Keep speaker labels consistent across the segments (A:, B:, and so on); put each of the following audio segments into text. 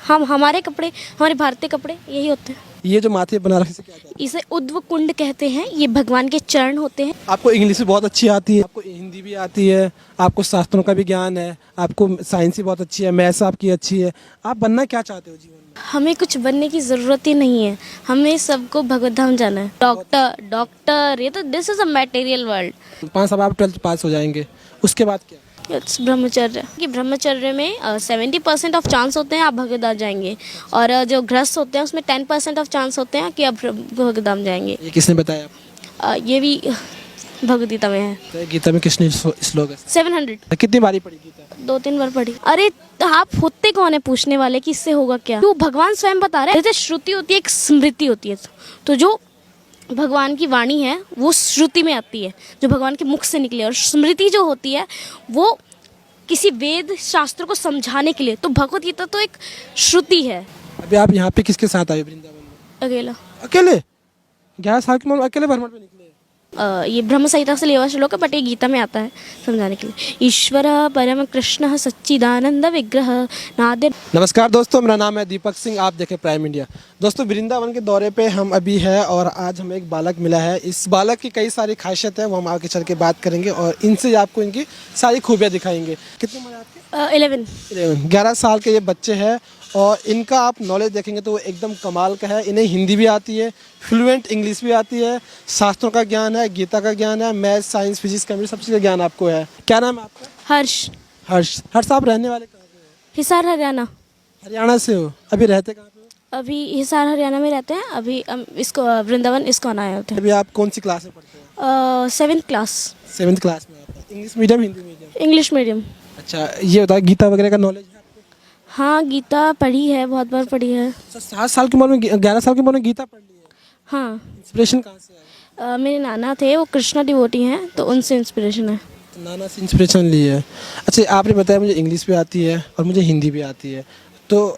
A: हम हमारे कपड़े, हमारे भारतीय कपड़े यही होते हैं।
B: ये जो माथे बना रखे, इसे क्या कहते हैं?
A: इसे उद्व कुंड कहते हैं। ये भगवान के चरण होते हैं।
B: आपको इंग्लिश भी बहुत अच्छी आती है, आपको हिंदी भी आती है, आपको शास्त्रों का भी ज्ञान है, आपको साइंस भी बहुत अच्छी है, मैथ्स आपकी अच्छी है। आप बनना क्या चाहते हो जीवन में?
A: हमें कुछ बनने की ज़रूरत ही नहीं है। हमें सबको भगवत धाम जाना है। डॉक्टर, डॉक्टर, ये तो this is a material world.
B: 5 साल आप 12th पास हो जाएंगे, उसके बाद क्या?
A: इट्स ब्रह्मचर्य। कि ब्रह्मचर्य में 70% ऑफ चांस होते हैं आप भगवत धाम जाएंगे, और जो गृहस्थ होते हैं उसमें 10% ऑफ चांस होते हैं कि आप भगवत धाम जाएंगे।
B: ये किसने बताया आपको?
A: ये भी भगवद गीता में है।
B: तो गीता में किसने श्लोक है?
A: 700।
B: कितनी बारी पढ़ी गीता?
A: 2-3 बार पढ़ी। अरे आप होते कौन है पूछने वाले कि इससे होगा क्या? तो भगवान स्वयं बता रहे हैं। जैसे श्रुति होती है, एक स्मृति होती है, तो जो भगवान की वाणी है वो श्रुति में आती है, जो भगवान के मुख से निकले, और स्मृति जो होती है वो किसी वेद शास्त्र को समझाने के लिए। तो भगवत गीता तो एक श्रुति है।
B: अभी आप यहाँ पे किसके साथ आए वृंदावन में?
A: अकेला।
B: अकेले? 11 साल की उम्र में अकेले भ्रमण पे निकले?
A: ये ब्रह्म संहिता से लिया हुआ श्लोक है, बट ये गीता में आता है समझाने के लिए। ईश्वर परम कृष्ण सच्चिदानंद विग्रह नादे।
B: नमस्कार दोस्तों, मेरा नाम है दीपक सिंह, आप देखें प्राइम इंडिया। दोस्तों, वृंदावन के दौरे पे हम अभी है और आज हमें एक बालक मिला है। इस बालक की कई सारी खासियत है, वो हम आगे चल के बात करेंगे और इनसे आपको इनकी सारी खूबियाँ दिखाएंगे। कितनी उम्र है आपकी?
A: 11।
B: 11 साल के ये बच्चे हैं और इनका आप नॉलेज देखेंगे तो वो एकदम कमाल का है। इन्हें हिंदी भी आती है, फ्लुएंट इंग्लिश भी आती है, शास्त्रों का ज्ञान है, गीता का ज्ञान है, मैथ, साइंस, फिजिक्स, केमिस्ट्री, सब चीज़ का ज्ञान आपको है। क्या नाम है आपका?
A: हर्ष।
B: हर्ष, आप रहने वाले कहाँ पे हो?
A: हिसार हरियाणा।
B: हरियाणा से हो? अभी रहते कहाँ पे हो?
A: अभी हिसार हरियाणा में रहते हैं। अभी इसको वृंदावन इस्कॉन आए होते हैं।
B: अभी आप कौन सी क्लास में पढ़ते हो?
A: 7th class.
B: 7th क्लास में आप? English medium, Hindi medium?
A: English medium.
B: अच्छा, ये बताओ गीता वगैरह का नॉलेज है आपको?
A: हाँ, गीता पढ़ी है, बहुत बार पढ़ी है।
B: 7 साल की उम्र में 11 साल की उम्र में गीता पढ़ ली है?
A: हाँ।
B: इंस्पिरेशन कहाँ से आया?
A: मेरे नाना थे, वो कृष्णा डिवोटी हैं, तो उनसे इंस्पिरेशन है।
B: तो नाना से इंस्पिरेशन ली है। अच्छा, आपने बताया मुझे इंग्लिश भी आती है और मुझे हिंदी भी आती है, तो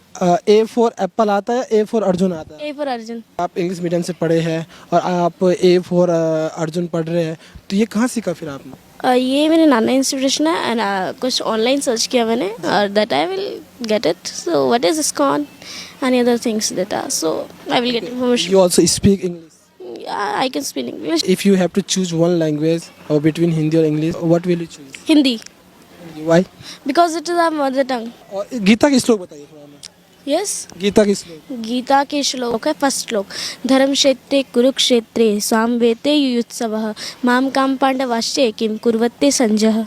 B: A फॉर एप्पल आता है, A फॉर अर्जुन आता है?
A: A for Arjun.
B: आप इंग्लिश मीडियम से पढ़े हैं और आप A फॉर अर्जुन पढ़ रहे हैं, तो ये कहाँ सीखा फिर आपने?
A: ये मेरे नाना इंस्पिरेशन है, एंड कुछ ऑनलाइन सर्च किया मैंने, और that I will get it. So what is ISKCON any other things that are, so I will get information.
B: You also speak English?
A: I can speak English.
B: If you have to choose one language or between Hindi or English, what will you choose?
A: Hindi.
B: Why?
A: Because it is our mother tongue.
B: और गीता के श्लोक बताइए थोड़ा हमें।
A: Yes.
B: Gita के श्लोक।
A: गीता के श्लोक है, फर्स्ट श्लोक, धर्म क्षेत्रे कुरुक्षेत्रे सामवेते युयुत्सवः माम काम पांडवाश्चे किम कुर्वते संजय।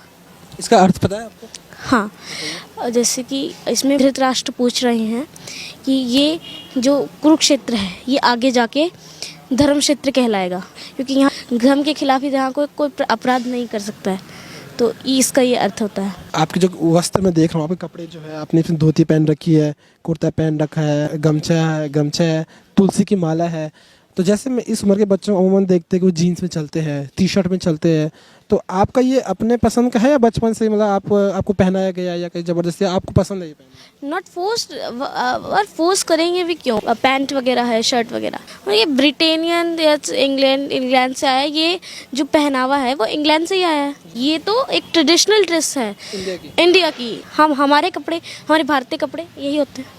B: इसका अर्थ पता है आपको?
A: हाँ, जैसे कि इसमें धृतराष्ट्र पूछ रहे हैं कि ये जो कुरुक्षेत्र है ये आगे जाके धर्म क्षेत्र कहलाएगा, क्योंकि यहाँ धर्म के खिलाफ ही यहाँ कोई अपराध नहीं कर सकता है, तो इसका ये अर्थ होता है।
B: आपके जो वस्त्र में देख रहा हूँ, आपके कपड़े जो है, आपने इसमें धोती पहन रखी है, कुर्ता पहन रखा है, गमछा है, तुलसी की माला है। तो जैसे मैं इस उम्र के बच्चों को अमूमन देखते हैं कि वो जीन्स में चलते हैं, टी-शर्ट में चलते हैं, तो आपका ये अपने पसंद का है या बचपन से मतलब आपको पहनाया गया या कहीं ज़बरदस्ती आपको पसंद है ये पहनना?
A: नॉट फोर्स्ड, और फोर्स करेंगे भी क्यों? पैंट वगैरह है, शर्ट वगैरह, और ये ब्रिटेनियन या इंग्लैंड से आया है। ये जो पहनावा है वो इंग्लैंड से ही आया है। ये तो एक ट्रेडिशनल ड्रेस है इंडिया की। हम हमारे कपड़े, हमारे भारतीय कपड़े यही होते हैं,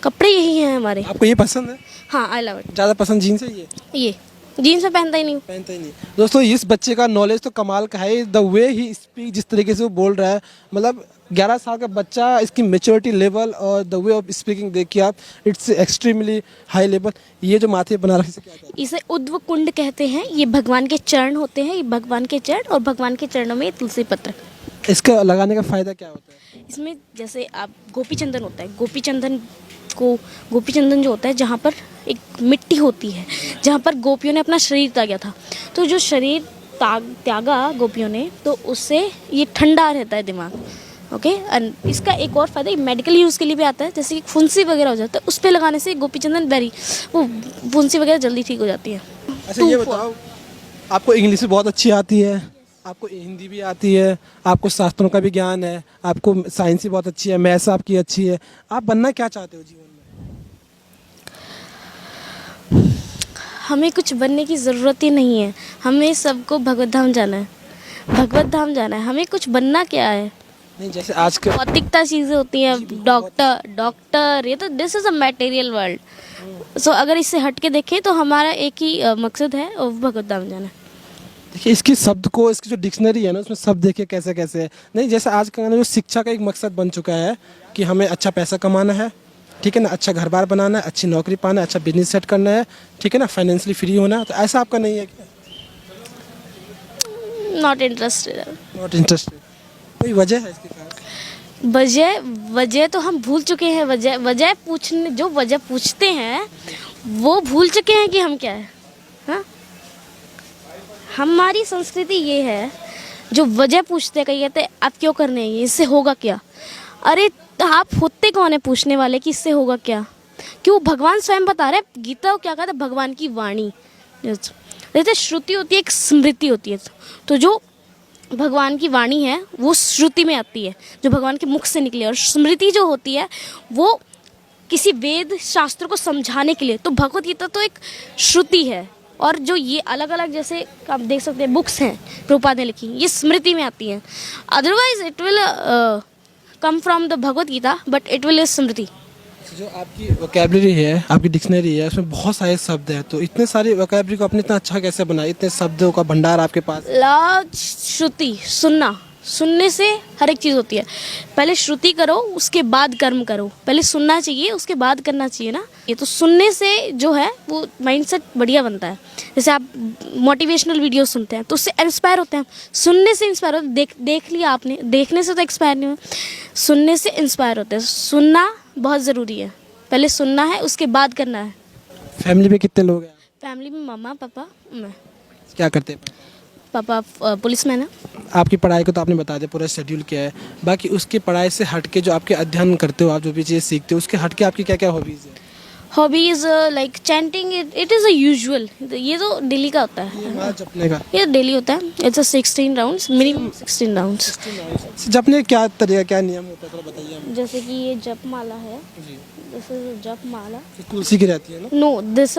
A: कपड़े यही हैं हमारे।
B: आपको ये पसंद है?
A: हाँ, आई लव इट।
B: ज़्यादा पसंद जीन्स है?
A: ये जीन्स में पहनता ही नहीं।
B: पहनता ही नहीं। दोस्तों, इस बच्चे का नॉलेज तो कमाल का है। द वे ही स्पीक, जिस तरीके से वो बोल रहा है, मतलब 11 साल का बच्चा, इसकी मेच्योरिटी लेवल और द वे ऑफ स्पीकिंग देखिए आप, इट्स एक्सट्रीमली हाई लेवल। ये जो माथे बना रखे से क्या कहते हैं?
A: इसे उद्व कुंड कहते हैं। ये भगवान के चरण होते हैं, ये भगवान के चरण, और भगवान के चरणों में तुलसी पत्र।
B: इसका लगाने का फ़ायदा क्या होता है?
A: इसमें जैसे आप गोपी चंदन होता है, गोपी चंदन जो होता है, जहाँ पर एक मिट्टी होती है, जहाँ पर गोपियों ने अपना शरीर त्यागा था, तो जो शरीर त्यागा गोपियों ने, तो उससे ये ठंडा रहता है दिमाग। ओके, एंड इसका एक और फायदा मेडिकल यूज़ के लिए भी आता है, जैसे कि फुंसी वगैरह हो जाता है, उस पर लगाने से गोपी चंदन वो फुंसी वगैरह जल्दी ठीक हो जाती है।
B: अच्छा, ये बताओ, आपको इंग्लिश भी बहुत अच्छी आती है, आपको हिंदी भी आती है, आपको शास्त्रों का भी ज्ञान है, आपको साइंस भी बहुत अच्छी है, मैथ्स आपकी अच्छी है। आप बनना क्या चाहते हो जीवन में?
A: हमें कुछ बनने की ज़रूरत ही नहीं है। हमें सबको भगवत धाम जाना है, भगवत धाम जाना है। हमें कुछ बनना क्या है?
B: नहीं जैसे आज के
A: भौतिकता चीज़ें होती हैं, डॉक्टर ये तो this is a material world. So अगर इससे हट के देखें तो हमारा एक ही मकसद है, और भगवत धाम जाना।
B: देखिए इसकी शब्द को, इसकी जो डिक्शनरी है ना उसमें शब्द देखिए कैसे कैसे है। नहीं जैसे आज का जो शिक्षा का एक मकसद बन चुका है कि हमें अच्छा पैसा कमाना है, ठीक है ना, अच्छा घर बार बनाना है, अच्छी नौकरी पाना है, अच्छा बिजनेस सेट करना है, ठीक है ना, फाइनेंशियली फ्री होना है, तो ऐसा आपका नहीं है क्या?
A: Not interested.
B: नॉट इंटरेस्टेड, कोई वजह है इसके पास?
A: वजह तो हम भूल चुके हैं। वजह पूछने, जो वजह पूछते हैं वो भूल चुके हैं कि हम क्या है। हाँ, हमारी संस्कृति ये है, जो वजह पूछते कहीं कहते आप क्यों कर रहे हैं ये, इससे होगा क्या। अरे तो आप होते कौन है पूछने वाले कि इससे होगा क्या? क्यों भगवान स्वयं बता रहे हैं। गीता को क्या कहते हैं? भगवान की वाणी। जैसे श्रुति होती है, एक स्मृति होती है। तो जो भगवान की वाणी है वो श्रुति में आती है, जो भगवान के मुख से निकली है। और स्मृति जो होती है वो किसी वेद शास्त्र को समझाने के लिए। तो भगवत गीता तो एक श्रुति है। और जो ये अलग अलग जैसे आप देख सकते हैं बुक्स हैं प्रभुपाद ने लिखी, ये स्मृति में आती हैं। Otherwise it will come from the Bhagavad Gita, but it will smriti.
B: जो आपकी वोकेबलरी है, आपकी डिक्शनरी है, उसमें बहुत सारे शब्द हैं, तो इतने सारे वोकेबलरी को आपने इतना अच्छा कैसे बनाया? इतने शब्दों का भंडार आपके पास।
A: श्रुति, सुनना, सुनने से हर एक चीज़ होती है। पहले श्रुति करो, उसके बाद कर्म करो। पहले सुनना चाहिए, उसके बाद करना चाहिए ना। ये तो सुनने से जो है वो माइंडसेट बढ़िया बनता है। जैसे आप मोटिवेशनल वीडियो सुनते हैं तो उससे इंस्पायर होते हैं। सुनने से इंस्पायर होते हैं। देख लिया आपने, देखने से तो एक्सपायर नहीं हुए, सुनने से इंस्पायर होते हैं। सुनना बहुत ज़रूरी है। पहले सुनना है, उसके बाद करना है।
B: फैमिली में कितने लोग हैं?
A: फैमिली में मम्मा, पापा, मैं।
B: क्या करते हैं?
A: पापा पुलिसमैन है।
B: आपकी पढ़ाई को तो आपने बता दिया, पूरा शेड्यूल क्या है। बाकी उसकी पढ़ाई से हट के जो आपके अध्ययन करते हो, आप जो भी चीज़ें सीखते हो, उसके हट के आपकी क्या क्या हॉबीज़ है?
A: Hobbies like chanting, it is a usual. ये तो डेली का होता है।
B: नाच जपने का?
A: ये डेली होता है। It's a 16 rounds, minimum 16 rounds.
B: जपने क्या तरीका, क्या नियम होता है, थोड़ा बताइए हमें।
A: जैसे कि ये जप माला है,
B: जी,
A: दिस इज जप माला।
B: तुलसी की रहती है ना?
A: नो, दिस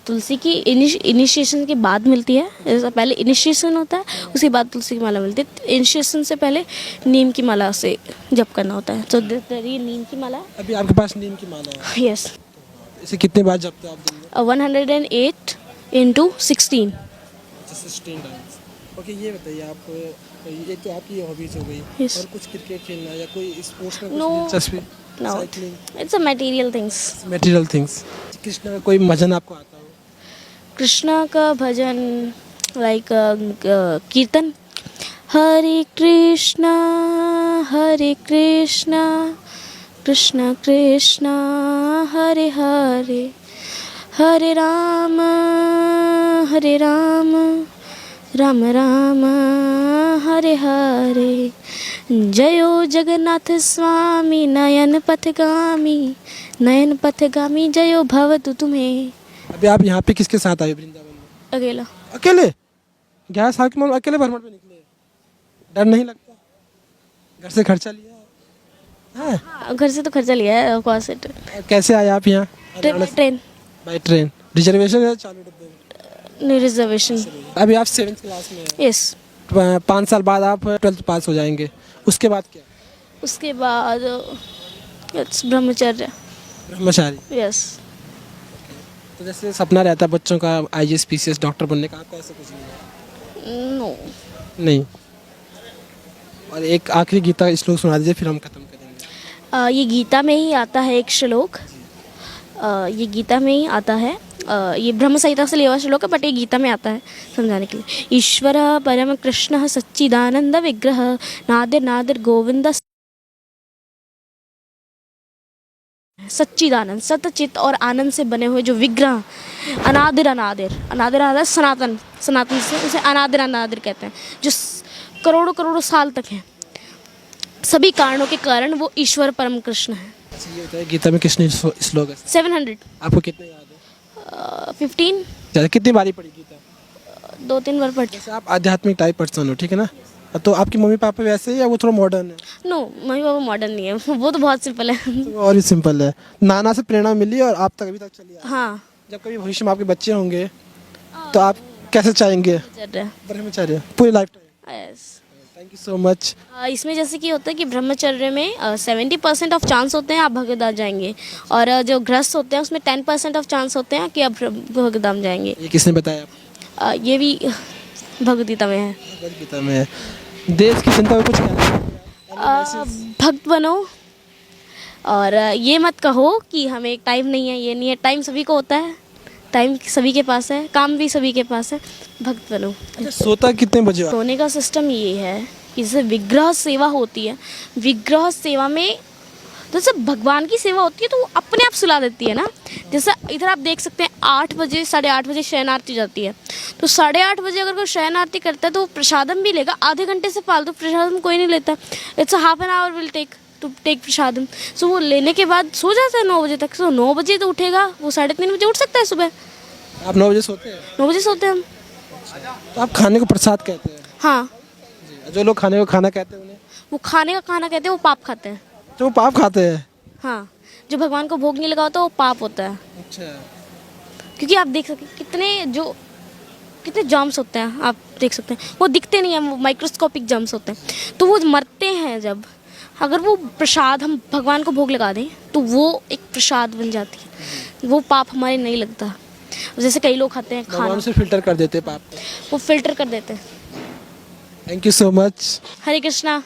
A: तुलसी की इनिशिएशन के बाद मिलती है। जैसा पहले इनिशिएशन होता है, उसके बाद तुलसी की माला मिलती है। इनिशिएशन से पहले नीम की माला से जप करना होता है। तो ये नीम की माला है।
B: अभी आपके पास नीम की माला है?
A: यस।
B: इसे कितने बार जपते हो आप दिन में?
A: 108 into 16।
B: 16 टाइम्स। ओके, ये बताइए आप, ये तो आपकी हॉबीज हो गई।
A: Yes.
B: और कुछ क्रिकेट खेलना या कोई स्पोर्ट्स में
A: No.
B: कुछ दिलचस्पी?
A: No,
B: cycling,
A: it's a material things।
B: Material things. Krishna का कोई भजन आपको आता हो?
A: कृष्णा का भजन लाइक कीर्तन। हरे कृष्णा कृष्ण कृष्ण हरे हरे, हरे राम राम राम हरे हरे। जयो जगन्नाथ स्वामी नयन पथगामी जयो भवतु तुम्हें।
B: अभी आप यहाँ पे किसके साथ आए वृंदावन में?
A: अकेला।
B: अकेले? 11 साल की उम्र अकेले भ्रमण पे निकले? डर नहीं लगता? घर से खर्चा लिया है?
A: हाँ, घर से तो खर्चा लिया है ऑफ कोर्स।
B: कैसे आए आप यहाँ?
A: ट्रेन।
B: By train? रिजर्वेशन है चालू डब्बे में?
A: नहीं, रिजर्वेशन।
B: अभी आप 7th क्लास में हैं।
A: यस।
B: 5 साल बाद आप 12th पास हो जाएंगे। उसके बाद क्या?
A: उसके बाद इट्स ब्रह्मचर्य।
B: ब्रह्मचारी?
A: यस।
B: तो जैसे सपना रहता है बच्चों का IAS PCS डॉक्टर बनने का, आपका ऐसा कुछ नहीं है?
A: नो।
B: नहीं। और एक आखिरी गीता का श्लोक सुना दीजिए, फिर हम खत्म करेंगे।
A: ये गीता में ही आता है एक श्लोक। ये गीता में ही आता है। ये ब्रह्म संहिता से लिया हुआ श्लोक है, बट ये गीता में आता है समझाने के लिए। ईश्वर परम कृष्ण सच्चिदानंद विग्रह नादिर नादिर गोविंद। सच्चिदानंद, सतचित और आनंद से बने हुए जो विग्रह, अनादिर सनातन से उसे अनादिर कहते हैं, जो करोड़ों साल तक हैं। सभी कारणों के कारण वो ईश्वर परम कृष्ण है।
B: ये होता है गीता में कितने श्लोक है?
A: 700।
B: आपको कितने याद है?
A: 15।
B: ज़्यादा कितनी बारी पढ़ी गीता?
A: 2-3 बार पढ़ी।
B: जैसे आप आध्यात्मिक टाइप पर्सन हो, ठीक है ना, तो आपकी मम्मी पापा वैसे ही या वो थोड़ा मॉडर्न है?
A: नो, मम्मी पापा मॉडर्न नहीं है, वो तो बहुत सिंपल है।
B: तो और भी सिंपल है। नाना से प्रेरणा मिली और आप तक अभी तक चली आ।
A: हाँ।
B: जब कभी भविष्य में आपके बच्चे होंगे तो आप कैसे चाहेंगे?
A: चल रहा है।
B: ब्रह्मचर्य पूरी life time?
A: Yes.
B: Thank you so much.
A: इसमें जैसे कि होता है कि ब्रह्मचर्य में 70% ऑफ चांस होते हैं आप भगवद्धाम जाएंगे, और जो गृहस्थ होते हैं उसमें 10% ऑफ चांस होते हैं कि आप भगवद्धाम जाएंगे।
B: ये किसने बताया आपको?
A: ये भी भगवद्गीता में है।
B: भगवद गीता में है। देश की जनता को कुछ कहना है?
A: भक्त बनो, और ये मत कहो कि हमें एक टाइम नहीं है, ये नहीं है। टाइम सभी को होता है, टाइम सभी के पास है, काम भी सभी के पास है। भक्त बनो।
B: अच्छा, सोता कितने बजे हो आप?
A: सोने का सिस्टम ये है कि जैसे विग्रह सेवा होती है, विग्रह सेवा में जैसे भगवान की सेवा होती है तो वो अपने आप सुला देती है ना। जैसे इधर आप देख सकते हैं 8 बजे 8:30 बजे शयन आरती जाती है, तो 8:30 बजे अगर कोई शयन आरती करता है तो वो प्रसादम भी लेगा। आधे घंटे से फालतू प्रसादम कोई नहीं लेता। It's half an hour will take to take prasadam. So वो लेने के बाद सो जाता है 9 बजे तक। सो 9 बजे तो उठेगा, वो 3:30 बजे उठ सकता है सुबह।
B: आप 9 बजे सोते हैं?
A: 9 बजे सोते हैं हम।
B: तो आप खाने को प्रसाद कहते हैं?
A: हाँ,
B: जो लोग खाने को खाना कहते हैं उन्हें?
A: वो खाने का खाना कहते हैं, वो पाप खाते हैं।
B: जो वो पाप खाते हैं?
A: हाँ, जो भगवान को भोग नहीं लगा होता वो पाप होता है।
B: अच्छा।
A: क्योंकि आप देख सकते हैं कितने जर्म्स होते हैं, आप देख सकते हैं। वो दिखते नहीं हैं, वो माइक्रोस्कोपिक जर्म्स होते हैं। तो वो मरते हैं जब, अगर वो प्रसाद हम भगवान को भोग लगा दें तो वो एक प्रसाद बन जाती है, वो पाप हमारे नहीं लगता। जैसे कई लोग खाते हैं खाना,
B: भगवान से फिल्टर कर देते हैं पाप को।
A: वो फिल्टर कर देते हैं।
B: Thank you so much.
A: Hare Krishna.